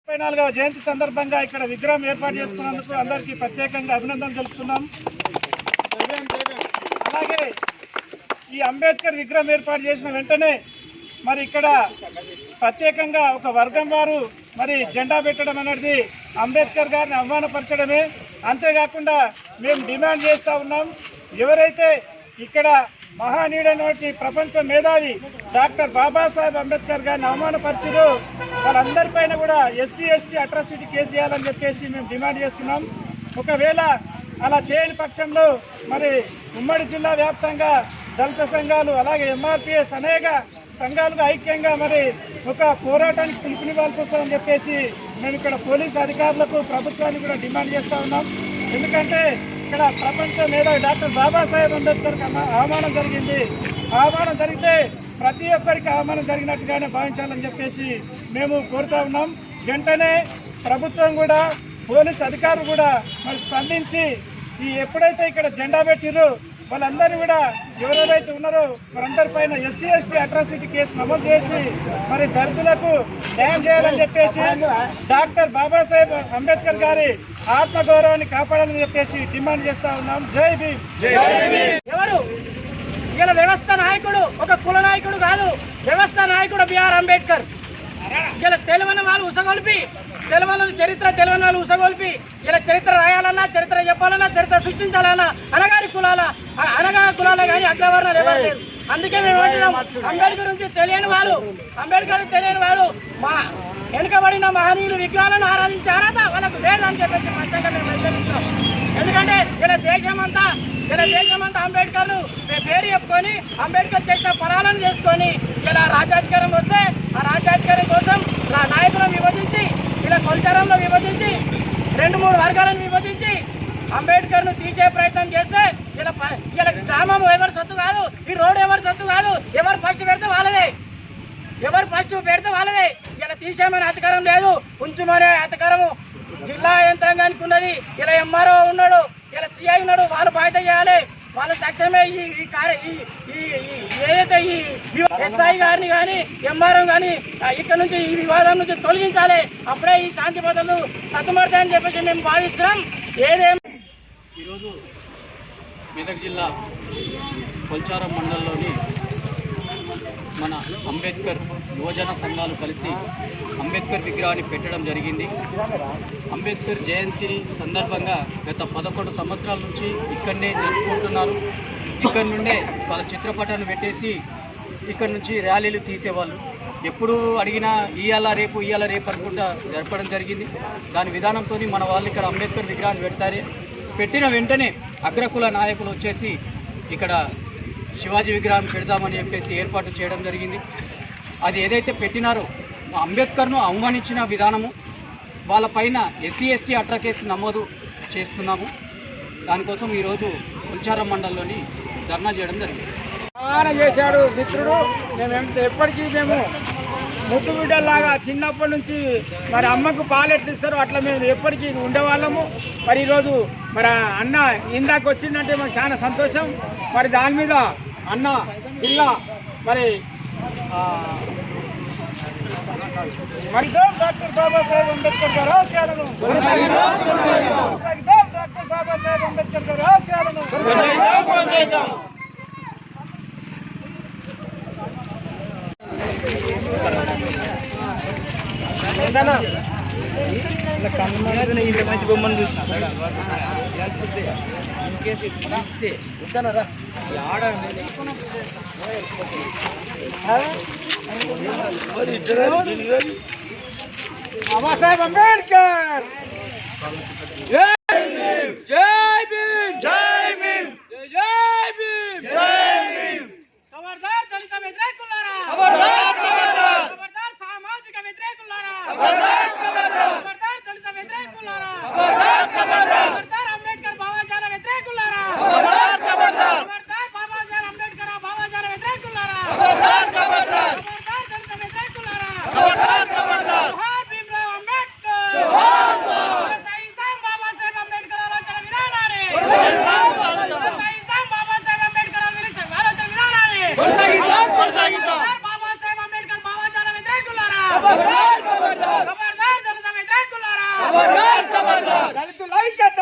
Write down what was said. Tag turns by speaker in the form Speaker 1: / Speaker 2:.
Speaker 1: 34వ జయంతి సందర్భంగా ఇక్కడ విగ్రహం ఏర్పాటు చేసుకున్నందుకు అందరికీ ప్రత్యేకంగా అభినందనలు తెలుపుతున్నాం. అలాగే ఈ అంబేద్కర్ విగ్రహం ఏర్పాటు చేసిన వెంటనే మరి ఇక్కడ ప్రత్యేకంగా ఒక వర్గం వారు మరి జెండా పెట్టడం అనేది అంబేద్కర్ గారిని అవమానపరచడమే. అంతేకాకుండా మేము డిమాండ్ చేస్తూ ఉన్నాం, ఎవరైతే ఇక్కడ మహానీయుడైనటువంటి ప్రపంచ మేధావి డాక్టర్ బాబాసాహెబ్ అంబేద్కర్ గారిని అవమానపరిచారు, వాళ్ళందరిపైన కూడా ఎస్సీ ఎస్టీ అట్రాసిటీ కేసు చేయాలని చెప్పేసి మేము డిమాండ్ చేస్తున్నాం. ఒకవేళ అలా చేయని పక్షంలో మరి ఉమ్మడి జిల్లా వ్యాప్తంగా దళిత సంఘాలు అలాగే ఎంఆర్పిఎస్ అనేక సంఘాలుగా ఐక్యంగా మరి ఒక పోరాటానికి పిలుపునివ్వాల్సి వస్తుందని చెప్పేసి మేము ఇక్కడ పోలీసు అధికారులకు ప్రభుత్వాన్ని కూడా డిమాండ్ చేస్తూ ఉన్నాం. ఎందుకంటే ఇక్కడ ప్రపంచ మేధావి డాక్టర్ బాబాసాహెబ్ అంబేద్కర్కి అవమానం జరిగింది. అవమానం జరిగితే ప్రతి ఒక్కరికి అవమానం జరిగినట్టుగానే భావించాలని చెప్పేసి మేము కోరుతా ఉన్నాం. వెంటనే ప్రభుత్వం కూడా పోలీసు అధికారులు కూడా మరి స్పందించి ఈ ఎప్పుడైతే ఇక్కడ జెండా పెట్టిరో వాళ్ళందరూ కూడా ఎవరెవరైతే ఉన్నారో వారందరిపైన ఎస్సీ ఎస్టీ అట్రాసిటీ కేసు నమోదు చేసి మరి దళితులకు న్యాయం చేయాలని చెప్పేసి డాక్టర్ బాబాసాహెబ్ అంబేద్కర్ గారి ఆత్మగౌరవాన్ని కాపాడాలని చెప్పేసి డిమాండ్ చేస్తా ఉన్నాం. జై భీమ్.
Speaker 2: ఎవరు ఇలా వ్యవస్థ నాయకుడు, ఒక కుల నాయకుడు కాదు, వ్యవస్థ నాయకుడు బిఆర్ అంబేద్కర్. ఇలా తెలివని వాళ్ళు ఉసగొల్పి, తెలివని చరిత్ర తెలివని వాళ్ళు ఉసగొల్పి ఇలా చరిత్ర రాయాలన్నా, చరిత్ర చెప్పాలన్నా, చరిత్ర సృష్టించాలన్నా అనగారి కులాలే కానీ అగ్రవర్ణాలు ఎవరు లేరు. అందుకే మేము అంటున్నాం, అంబేద్కర్ గురించి తెలియని వారు మా వెనుకబడిన మహనీయులు విగ్రహాలను ఆరాధించే అర్హత వాళ్ళకు లేదని చెప్పేసి స్పష్టంగా మేము హెచ్చరిస్తున్నాం. ఎందుకంటే ఇలా దేశమంతా అంబేద్కర్ పేరు చెప్పుకొని అంబేద్కర్ చేసిన పరాలను చేసుకొని ఇలా రాజ్యాధికారం వస్తే ఆ రాజ్యాధికారం కోసం నాయకులను విభజించి ఇలా సంచారంలో విభజించి 2-3 వర్గాలను విభజించి అంబేద్కర్ను తీసే ప్రయత్నం చేస్తే ఇలా గ్రామం ఎవరి సొత్తు కాదు, ఈ రోడ్డు ఎవరి సొత్తు కాదు, ఎవరు ఫస్ట్ పెడితే వాళ్ళదే. ఇలా తీసేమనే అధికారం లేదు, ఉంచుమనే అధికారము జిల్లా యంత్రాంగానికి ఉన్నది. ఇలా ఎంఆర్ఓ ఉన్నాడు, ఇలా సిఐ ఉన్నాడు, వాళ్ళు బాధ్యత చేయాలి. వాళ్ళు తక్షణమే ఏదైతే ఈ ఎస్ఐ గారిని కానీ ఎంఆర్ఓ కానీ ఇక్కడ నుంచి ఈ వివాదం నుంచి తొలగించాలి. అప్పుడే ఈ శాంతి భద్రతలు సద్దుమడతాయని చెప్పేసి మేము భావిస్తున్నాం.
Speaker 3: ఈరోజు మెదక్ జిల్లా కొల్చారం మండలంలోని మన అంబేద్కర్ యువజన సంఘాలు కలిసి అంబేద్కర్ విగ్రహాన్ని పెట్టడం జరిగింది. అంబేద్కర్ జయంతి సందర్భంగా గత 11 సంవత్సరాల నుంచి ఇక్కడనే జరుపుకుంటున్నారు. ఇక్కడ నుండే వాళ్ళ చిత్రపటాన్ని పెట్టేసి ఇక్కడ నుంచి ర్యాలీలు తీసేవాళ్ళు. ఎప్పుడు అడిగినా ఇయ్యాల రేపు అనుకుంటా జరపడం జరిగింది. దాని విధానంతో మన వాళ్ళు ఇక్కడ అంబేద్కర్ విగ్రహాన్ని పెట్టిన వెంటనే అగ్రకుల నాయకులు వచ్చేసి ఇక్కడ శివాజీ విగ్రహం పెడదామని చెప్పేసి ఏర్పాటు చేయడం జరిగింది. అది ఏదైతే పెట్టినారో అంబేద్కర్ను అవమానించిన విధానము, వాళ్ళపైన ఎస్సీ ఎస్టీ అట్రా కేసు నమోదు చేస్తున్నాము. దానికోసం ఈరోజు కొల్చారం మండలంలోని ధర్నా చేయడం జరిగింది.
Speaker 1: చేశాడు మిత్రుడు. ఎప్పటికీ మేము ముద్దు బిడ్డలాగా చిన్నప్పటి నుంచి మరి అమ్మకు పాలు ఎట్లు ఇస్తారో అట్లా మేము ఎప్పటికీ ఉండేవాళ్ళము. మరి ఈరోజు మరి అన్న ఇందాక వచ్చిందంటే మాకు చాలా సంతోషం. మరి దాని మీద అన్న జిల్లా మరి డాక్టర్ బాబాసాహెబ్ అంబేద్కర్ గారి ఆశయాలను డాక్టర్ బాబాసాహెబ్ అంబేద్కర్ గారి ఆశయాలను మంచి బొమ్మను చూసి బాబాసాహెబ్ అంబేద్కర్ జై భీమ్, జై భీమ్, జై భీమ్, జై భీమ్, జై భీమ్. ఖబర్దార్ దళిత వ్యతిరేకులారా, ఖబర్దార్ సామాజిక వ్యతిరేకులారా, ఖబర్దార్ దళిత వ్యతిరేకులారా, ఖబర్దార్ అంబేద్కర్ భావజాల వ్యతిరేకులారా, ఖబర్దార్ బాబాసాహెబ్ అంబేద్కర్ భావజాల వ్యతిరేకులారా, ఖబర్దార్ దళిత వ్యతిరేకులారా, జోహార్ భీమ్రావ్ అంబేద్కర్, కొనసాగిస్తాం బాబాసాహెబ్ అంబేద్కర్ ఆలోచన విధానాన్ని, కొనసాగిస్తాం బాబాసాహెబ్ అంబేద్కర్ ఆలోచన విధానాన్ని, కొనసాగిస్తాం బాబాసాహెబ్ అంబేద్కర్ భావజాల వ్యతిరేకులారా, ఖబర్దార్ దళిత దళితుల ఐక్యత